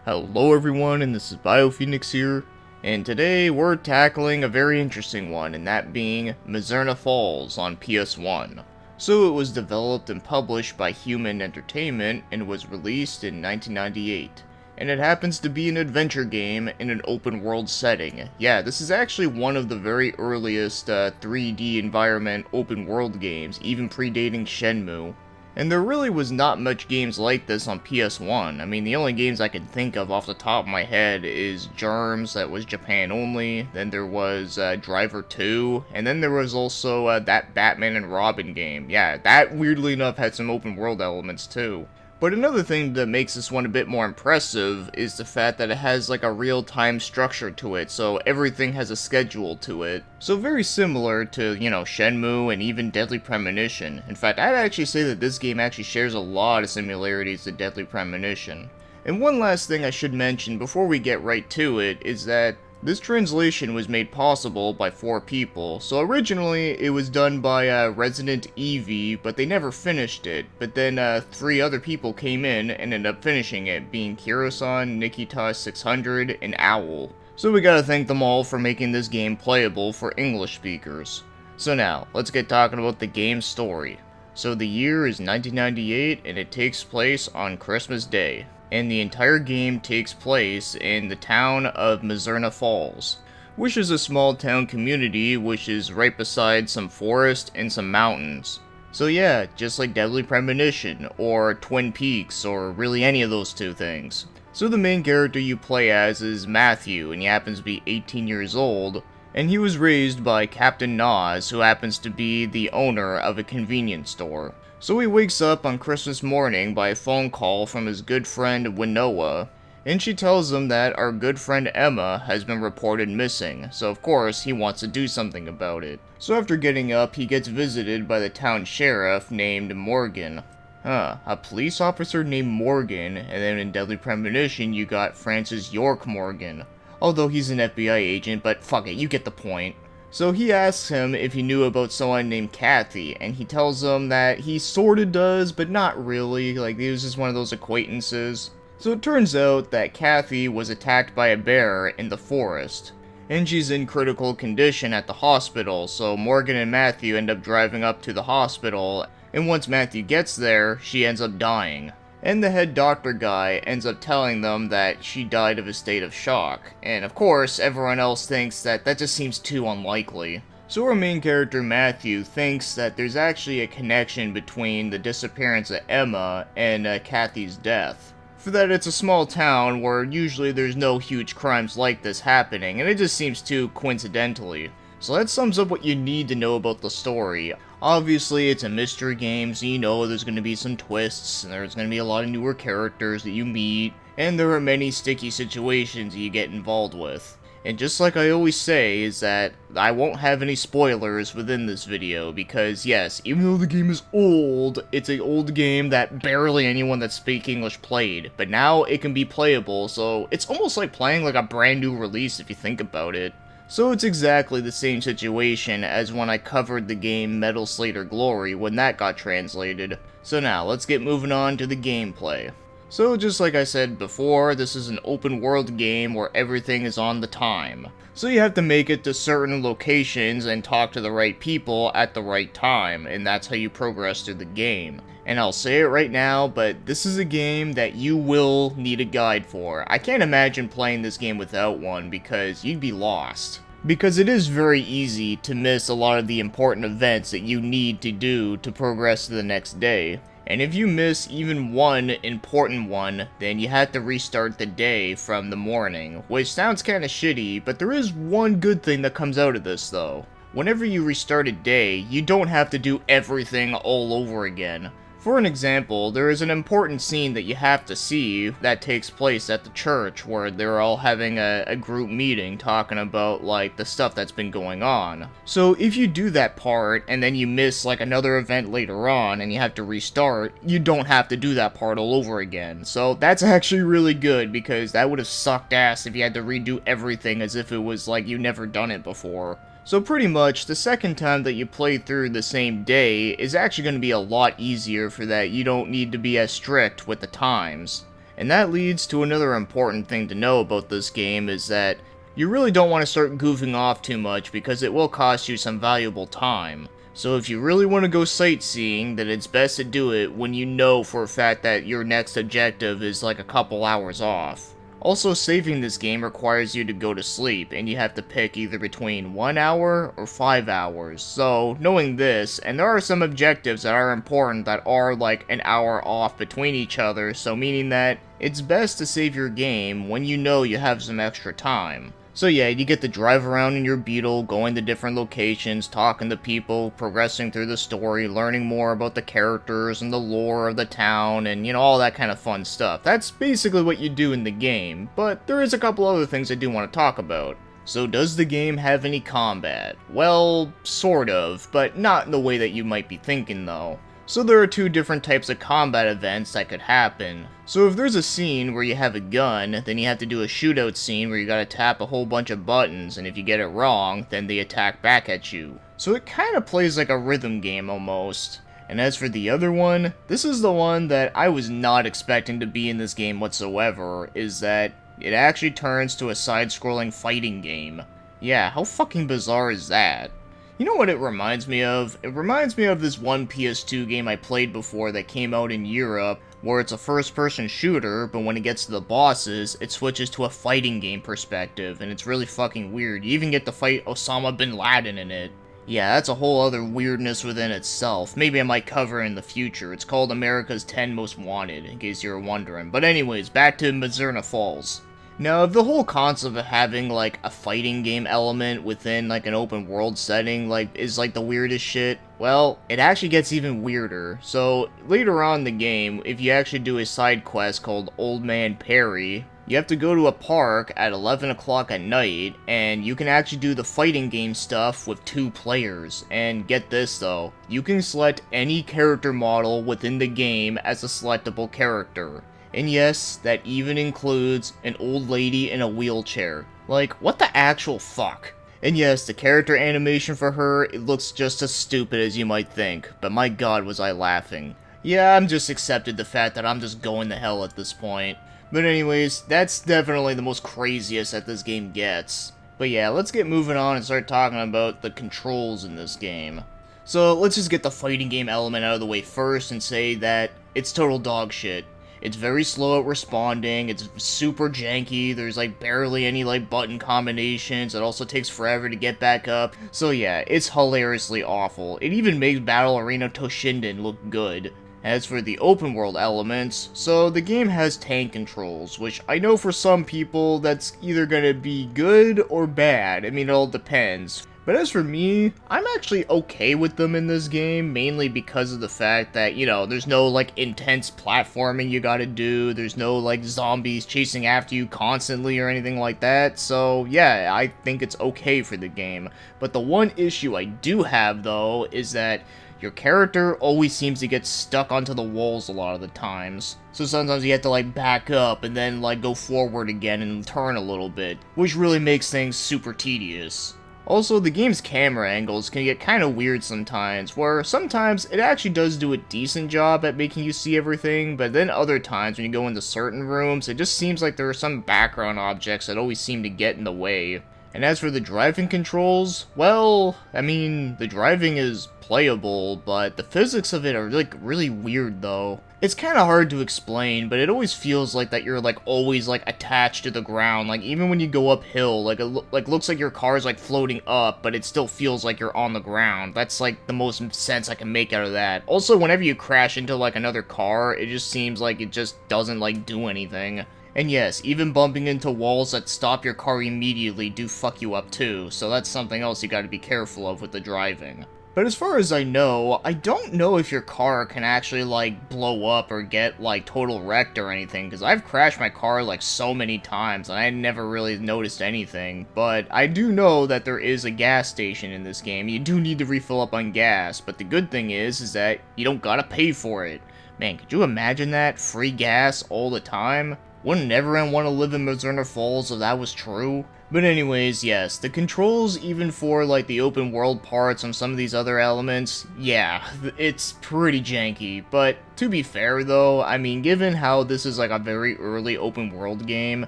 Hello everyone, and this is BioPhoenix here, and today we're tackling a very interesting one, and that being Mizzurna Falls on PS1. So it was developed and published by Human Entertainment and was released in 1998. And it happens to be an adventure game in an open world setting. Yeah, this is actually one of the very earliest 3D environment open world games, even predating Shenmue. And there really was not much games like this on PS1. I mean, the only games I can think of off the top of my head is Germs, that was Japan only, then there was Driver 2, and then there was also that Batman and Robin game. Yeah, that weirdly enough had some open world elements too. But another thing that makes this one a bit more impressive is the fact that it has like a real-time structure to it, so everything has a schedule to it. So very similar to, Shenmue and even Deadly Premonition. In fact, I'd actually say that this game actually shares a lot of similarities to Deadly Premonition. And one last thing I should mention before we get right to it is that this translation was made possible by 4 people. So originally it was done by Resident Evie, but they never finished it. But then 3 other people came in and ended up finishing it, being Kiro-san, Nikita600, and Owl. So we gotta thank them all for making this game playable for English speakers. So now, let's get talking about the game's story. So the year is 1998 and it takes place on Christmas Day. And the entire game takes place in the town of Mizzurna Falls, which is a small town community which is right beside some forest and some mountains. So yeah, just like Deadly Premonition, or Twin Peaks, or really any of those 2 things. So the main character you play as is Matthew, and he happens to be 18 years old, and he was raised by Captain Nas, who happens to be the owner of a convenience store. So he wakes up on Christmas morning by a phone call from his good friend Winoa, and she tells him that our good friend Emma has been reported missing, so of course he wants to do something about it. So after getting up, he gets visited by the town sheriff named Morgan. A police officer named Morgan, and then in Deadly Premonition you got Francis York Morgan. Although he's an FBI agent, but fuck it, you get the point. So he asks him if he knew about someone named Kathy, and he tells him that he sorta does, but not really, like he was just one of those acquaintances. So it turns out that Kathy was attacked by a bear in the forest, and she's in critical condition at the hospital, so Morgan and Matthew end up driving up to the hospital, and once Matthew gets there, she ends up dying. And the head doctor guy ends up telling them that she died of a state of shock, and of course everyone else thinks that just seems too unlikely. So our main character Matthew thinks that there's actually a connection between the disappearance of Emma and Kathy's death. For that it's a small town where usually there's no huge crimes like this happening, and it just seems too coincidentally. So that sums up what you need to know about the story. Obviously, it's a mystery game, so you know there's going to be some twists, and there's going to be a lot of newer characters that you meet, and there are many sticky situations that you get involved with. And just like I always say, is that I won't have any spoilers within this video, because yes, even though the game is old, it's an old game that barely anyone that speaks English played, but now it can be playable, so it's almost like playing like a brand new release if you think about it. So it's exactly the same situation as when I covered the game Metal Slater Glory when that got translated. So now, let's get moving on to the gameplay. So just like I said before, this is an open world game where everything is on the time. So you have to make it to certain locations and talk to the right people at the right time, and that's how you progress through the game. And I'll say it right now, but this is a game that you will need a guide for. I can't imagine playing this game without one because you'd be lost. Because it is very easy to miss a lot of the important events that you need to do to progress to the next day. And if you miss even one important one, then you have to restart the day from the morning, which sounds kinda shitty, but there is one good thing that comes out of this though. Whenever you restart a day, you don't have to do everything all over again. For an example, there is an important scene that you have to see that takes place at the church where they're all having a group meeting talking about like the stuff that's been going on. So if you do that part and then you miss like another event later on and you have to restart, you don't have to do that part all over again. So that's actually really good because that would have sucked ass if you had to redo everything as if it was like you never done it before. So pretty much, the second time that you play through the same day is actually going to be a lot easier for that you don't need to be as strict with the times. And that leads to another important thing to know about this game is that you really don't want to start goofing off too much because it will cost you some valuable time. So if you really want to go sightseeing, then it's best to do it when you know for a fact that your next objective is like a couple hours off. Also, saving this game requires you to go to sleep, and you have to pick either between 1 hour or 5 hours. So, knowing this, and there are some objectives that are important that are like an hour off between each other, so meaning that it's best to save your game when you know you have some extra time. So yeah, you get to drive around in your Beetle, going to different locations, talking to people, progressing through the story, learning more about the characters and the lore of the town, and all that kind of fun stuff. That's basically what you do in the game, but there is a couple other things I do want to talk about. So does the game have any combat? Well, sort of, but not in the way that you might be thinking though. So there are two different types of combat events that could happen. So if there's a scene where you have a gun, then you have to do a shootout scene where you gotta tap a whole bunch of buttons, and if you get it wrong, then they attack back at you. So it kinda plays like a rhythm game almost. And as for the other one, this is the one that I was not expecting to be in this game whatsoever, is that it actually turns to a side-scrolling fighting game. Yeah, how fucking bizarre is that? You know what it reminds me of? It reminds me of this one PS2 game I played before that came out in Europe, where it's a first-person shooter, but when it gets to the bosses, it switches to a fighting game perspective, and it's really fucking weird. You even get to fight Osama bin Laden in it. Yeah, that's a whole other weirdness within itself. Maybe I might cover it in the future. It's called America's 10 Most Wanted, in case you were wondering. But anyways, back to Mizzurna Falls. Now, if the whole concept of having, like, a fighting game element within, like, an open world setting, like, is, like, the weirdest shit, well, it actually gets even weirder. So, later on in the game, if you actually do a side quest called Old Man Perry, you have to go to a park at 11 o'clock at night, and you can actually do the fighting game stuff with 2 players. And get this though, you can select any character model within the game as a selectable character. And yes, that even includes an old lady in a wheelchair. Like, what the actual fuck? And yes, the character animation for her, it looks just as stupid as you might think, but my god was I laughing. Yeah, I'm just accepted the fact that I'm just going to hell at this point. But anyways, that's definitely the most craziest that this game gets. But yeah, let's get moving on and start talking about the controls in this game. So let's just get the fighting game element out of the way first and say that it's total dog shit. It's very slow at responding, it's super janky, there's like barely any like button combinations, it also takes forever to get back up. So yeah, it's hilariously awful. It even makes Battle Arena Toshinden look good. As for the open world elements, so the game has tank controls, which I know for some people that's either gonna be good or bad. I mean, it all depends. But as for me, I'm actually okay with them in this game, mainly because of the fact that, there's no, like, intense platforming you gotta do, there's no, like, zombies chasing after you constantly or anything like that, so, yeah, I think it's okay for the game. But the one issue I do have, though, is that your character always seems to get stuck onto the walls a lot of the times. So sometimes you have to, like, back up and then, like, go forward again and turn a little bit, which really makes things super tedious. Also, the game's camera angles can get kinda weird sometimes, where sometimes it actually does do a decent job at making you see everything, but then other times when you go into certain rooms, it just seems like there are some background objects that always seem to get in the way. And as for the driving controls, well, I mean, the driving is playable, but the physics of it are, like, really weird, though. It's kinda hard to explain, but it always feels like that you're, like, always, like, attached to the ground. Like, even when you go uphill, like, it looks like your car's, like, floating up, but it still feels like you're on the ground. That's, like, the most sense I can make out of that. Also, whenever you crash into, like, another car, it just seems like it just doesn't, like, do anything. And yes, even bumping into walls that stop your car immediately do fuck you up too, so that's something else you gotta be careful of with the driving. But as far as I don't know if your car can actually, like, blow up or get, like, total wrecked or anything, because I've crashed my car, like, so many times, and I never really noticed anything. But I do know that there is a gas station in this game. You do need to refill up on gas, but the good thing is that you don't gotta pay for it. Man, could you imagine that? Free gas all the time? Wouldn't everyone want to live in Mizzurna Falls if that was true? But anyways, yes, the controls, even for like the open world parts on some of these other elements, yeah, it's pretty janky. But to be fair though, I mean, given how this is like a very early open world game,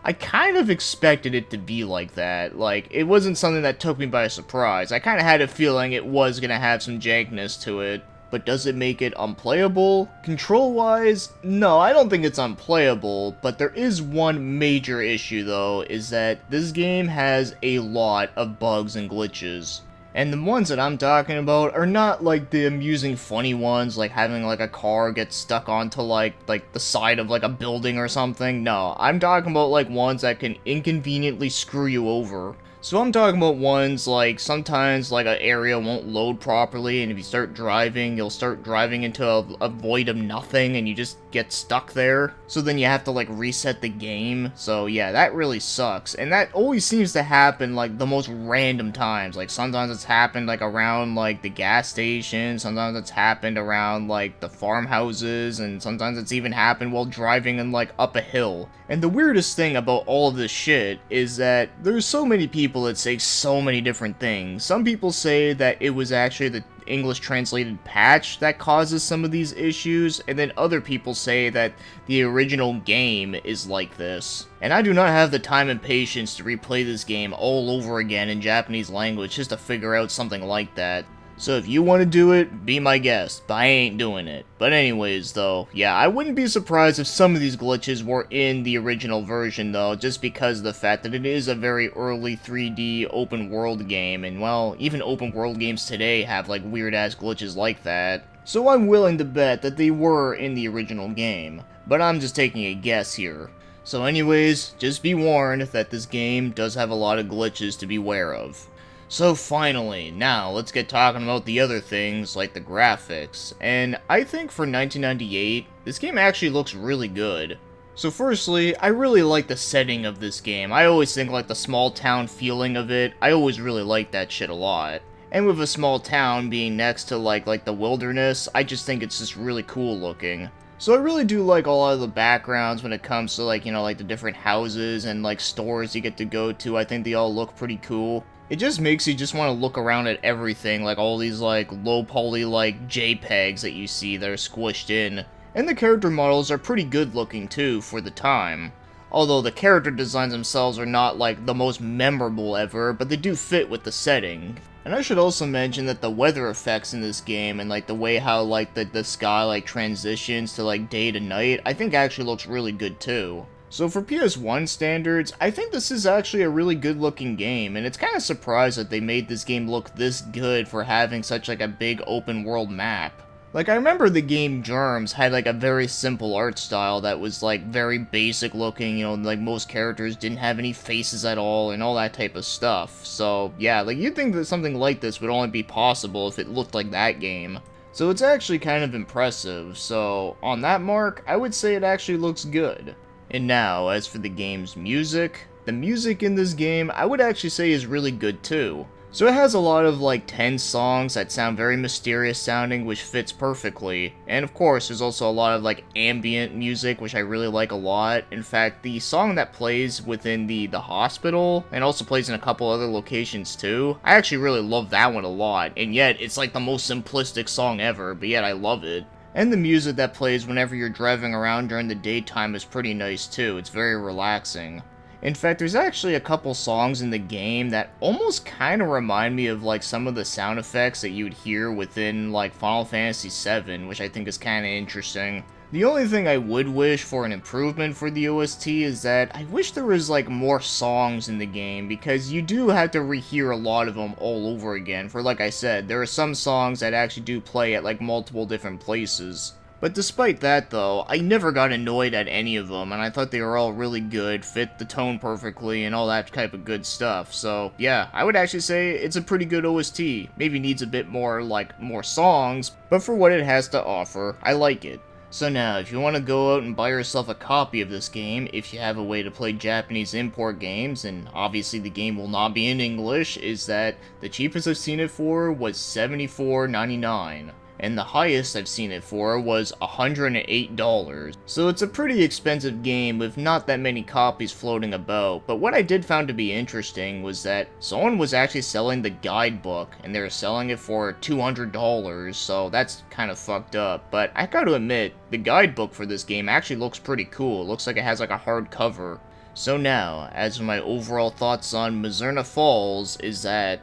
I kind of expected it to be like that. Like, it wasn't something that took me by surprise. I kind of had a feeling it was gonna have some jankness to it. But does it make it unplayable? Control-wise, no, I don't think it's unplayable, but there is one major issue though, is that this game has a lot of bugs and glitches. And the ones that I'm talking about are not like the amusing funny ones, like having like a car get stuck onto like the side of like a building or something. No, I'm talking about like ones that can inconveniently screw you over. So I'm talking about ones like sometimes like an area won't load properly, and if you start driving, you'll start driving into a void of nothing and you just get stuck there. So then you have to like reset the game. So yeah, that really sucks. And that always seems to happen like the most random times. Like sometimes it's happened like around like the gas station, sometimes it's happened around like the farmhouses, and sometimes it's even happened while driving in like up a hill. And the weirdest thing about all of this shit is that there's so many people that say so many different things. Some people say that it was actually the English translated patch that causes some of these issues, and then other people say that the original game is like this. And I do not have the time and patience to replay this game all over again in Japanese language just to figure out something like that. So if you want to do it, be my guest, but I ain't doing it. But anyways though, yeah, I wouldn't be surprised if some of these glitches were in the original version though, just because of the fact that it is a very early 3D open world game, and well, even open world games today have like weird ass glitches like that. So I'm willing to bet that they were in the original game, but I'm just taking a guess here. So anyways, just be warned that this game does have a lot of glitches to beware of. So finally, now let's get talking about the other things like the graphics, and I think for 1998, this game actually looks really good. So firstly, I really like the setting of this game. I always think like the small town feeling of it, I always really like that shit a lot. And with a small town being next to like the wilderness, I just think it's just really cool looking. So I really do like a lot of the backgrounds when it comes to like, you know, like the different houses and like stores you get to go to. I think they all look pretty cool. It just makes you just want to look around at everything, like all these like low poly like JPEGs that you see that are squished in. And the character models are pretty good looking too for the time. Although the character designs themselves are not like the most memorable ever, but they do fit with the setting. And I should also mention that the weather effects in this game and like the way how like the sky like transitions to like day to night, I think actually looks really good too. So for PS1 standards, I think this is actually a really good looking game, and it's kind of surprised that they made this game look this good for having such like a big open world map. Like, I remember the game Germs had like a very simple art style that was like very basic looking, you know, like most characters didn't have any faces at all and all that type of stuff. So yeah, like you'd think that something like this would only be possible if it looked like that game. So it's actually kind of impressive, so on that mark, I would say it actually looks good. And now, as for the game's music, the music in this game I would actually say is really good too. So it has a lot of like 10 songs that sound very mysterious sounding, which fits perfectly. And of course, there's also a lot of like ambient music, which I really like a lot. In fact, the song that plays within the hospital, and also plays in a couple other locations too, I actually really love that one a lot. And yet, it's like the most simplistic song ever, but yet I love it. And the music that plays whenever you're driving around during the daytime is pretty nice too, it's very relaxing. In fact, there's actually a couple songs in the game that almost kind of remind me of like some of the sound effects that you'd hear within like Final Fantasy VII, which I think is kind of interesting. The only thing I would wish for an improvement for the OST is that I wish there was like more songs in the game, because you do have to rehear a lot of them all over again, for like I said, there are some songs that actually do play at like multiple different places. But despite that though, I never got annoyed at any of them, and I thought they were all really good, fit the tone perfectly, and all that type of good stuff. So yeah, I would actually say it's a pretty good OST. Maybe needs a bit more, like, more songs, but for what it has to offer, I like it. So now, if you want to go out and buy yourself a copy of this game, if you have a way to play Japanese import games, and obviously the game will not be in English, is that the cheapest I've seen it for was $74.99. and the highest I've seen it for was $108. So it's a pretty expensive game with not that many copies floating about, but what I did find to be interesting was that someone was actually selling the guidebook, and they were selling it for $200, so that's kind of fucked up. But I gotta admit, the guidebook for this game actually looks pretty cool. It looks like it has like a hardcover. So now, as for my overall thoughts on Mizzurna Falls, is that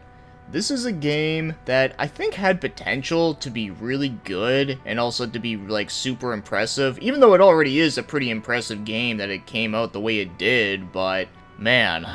this is a game that I think had potential to be really good and also to be like super impressive, even though it already is a pretty impressive game that it came out the way it did, but man,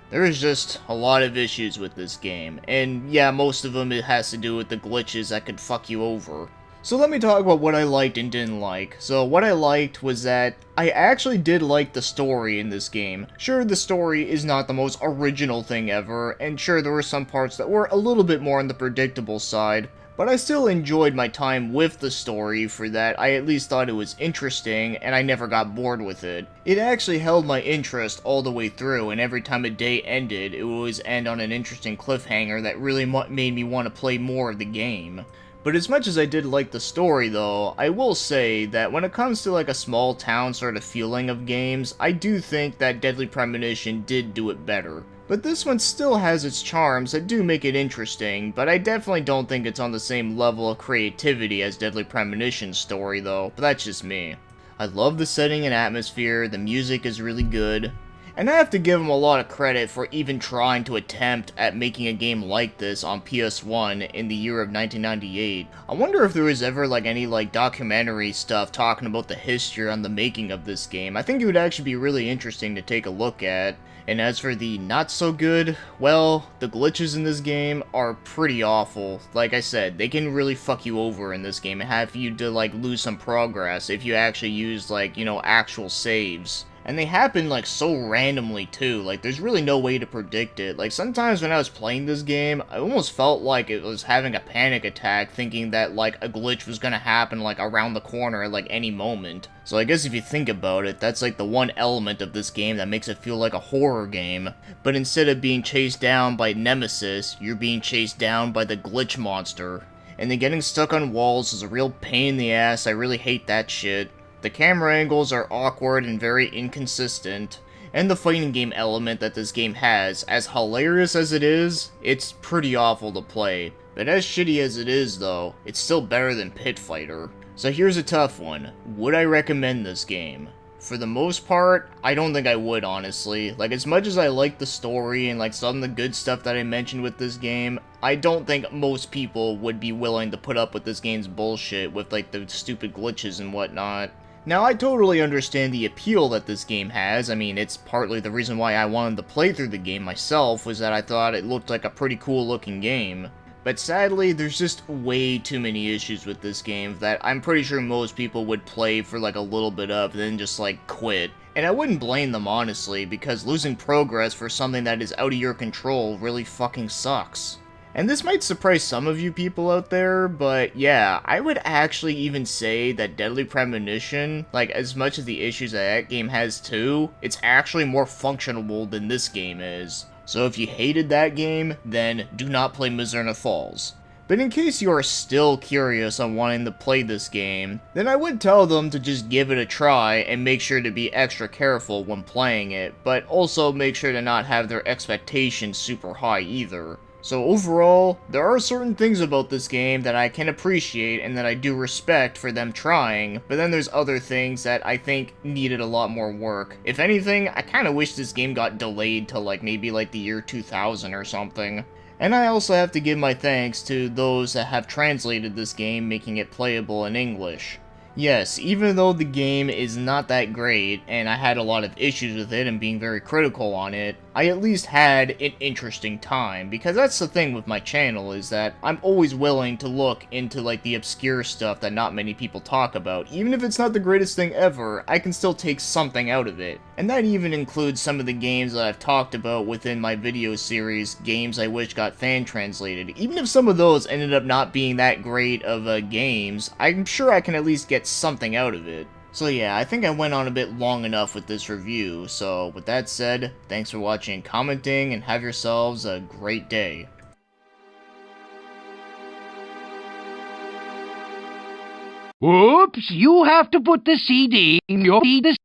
there is just a lot of issues with this game, and yeah, most of them it has to do with the glitches that could fuck you over. So let me talk about what I liked and didn't like. So what I liked was that I actually did like the story in this game. Sure, the story is not the most original thing ever, and sure, there were some parts that were a little bit more on the predictable side, but I still enjoyed my time with the story for that. I at least thought it was interesting, and I never got bored with it. It actually held my interest all the way through, and every time a day ended, it would always end on an interesting cliffhanger that really made me want to play more of the game. But as much as I did like the story though, I will say that when it comes to like a small town sort of feeling of games, I do think that Deadly Premonition did do it better. But this one still has its charms that do make it interesting, but I definitely don't think it's on the same level of creativity as Deadly Premonition's story though, but that's just me. I love the setting and atmosphere, the music is really good. And I have to give them a lot of credit for even trying to attempt at making a game like this on PS1 in the year of 1998. I wonder if there was ever like any like documentary stuff talking about the history on the making of this game. I think it would actually be really interesting to take a look at. And as for the not so good, well, the glitches in this game are pretty awful. Like I said, they can really fuck you over in this game and have you to like lose some progress if you actually use like, you know, actual saves. And they happen, like, so randomly, too. Like, there's really no way to predict it. Like, sometimes when I was playing this game, I almost felt like it was having a panic attack, thinking that, like, a glitch was gonna happen, like, around the corner at, like, any moment. So I guess if you think about it, that's, like, the one element of this game that makes it feel like a horror game. But instead of being chased down by Nemesis, you're being chased down by the glitch monster. And then getting stuck on walls is a real pain in the ass. I really hate that shit. The camera angles are awkward and very inconsistent, and the fighting game element that this game has, as hilarious as it is, it's pretty awful to play. But as shitty as it is though, it's still better than Pit Fighter. So here's a tough one. Would I recommend this game? For the most part, I don't think I would, honestly. Like, as much as I like the story and like some of the good stuff that I mentioned with this game, I don't think most people would be willing to put up with this game's bullshit with like the stupid glitches and whatnot. Now, I totally understand the appeal that this game has. I mean, it's partly the reason why I wanted to play through the game myself, was that I thought it looked like a pretty cool looking game. But sadly, there's just way too many issues with this game that I'm pretty sure most people would play for like a little bit of, then just like quit. And I wouldn't blame them honestly, because losing progress for something that is out of your control really fucking sucks. And this might surprise some of you people out there, but yeah, I would actually even say that Deadly Premonition, like as much as the issues that game has too, it's actually more functional than this game is. So if you hated that game, then do not play Mizzurna Falls. But in case you are still curious on wanting to play this game, then I would tell them to just give it a try and make sure to be extra careful when playing it, but also make sure to not have their expectations super high either. So overall, there are certain things about this game that I can appreciate and that I do respect for them trying, but then there's other things that I think needed a lot more work. If anything, I kinda wish this game got delayed to like maybe like the year 2000 or something. And I also have to give my thanks to those that have translated this game, making it playable in English. Yes, even though the game is not that great, and I had a lot of issues with it and being very critical on it, I at least had an interesting time, because that's the thing with my channel, is that I'm always willing to look into like the obscure stuff that not many people talk about. Even if it's not the greatest thing ever, I can still take something out of it. And that even includes some of the games that I've talked about within my video series, games I wish got fan translated. Even if some of those ended up not being that great of games, I'm sure I can at least get something out of it. So yeah, I think I went on a bit long enough with this review, so with that said, thanks for watching and commenting, and have yourselves a great day. Oops, you have to put the CD in your CD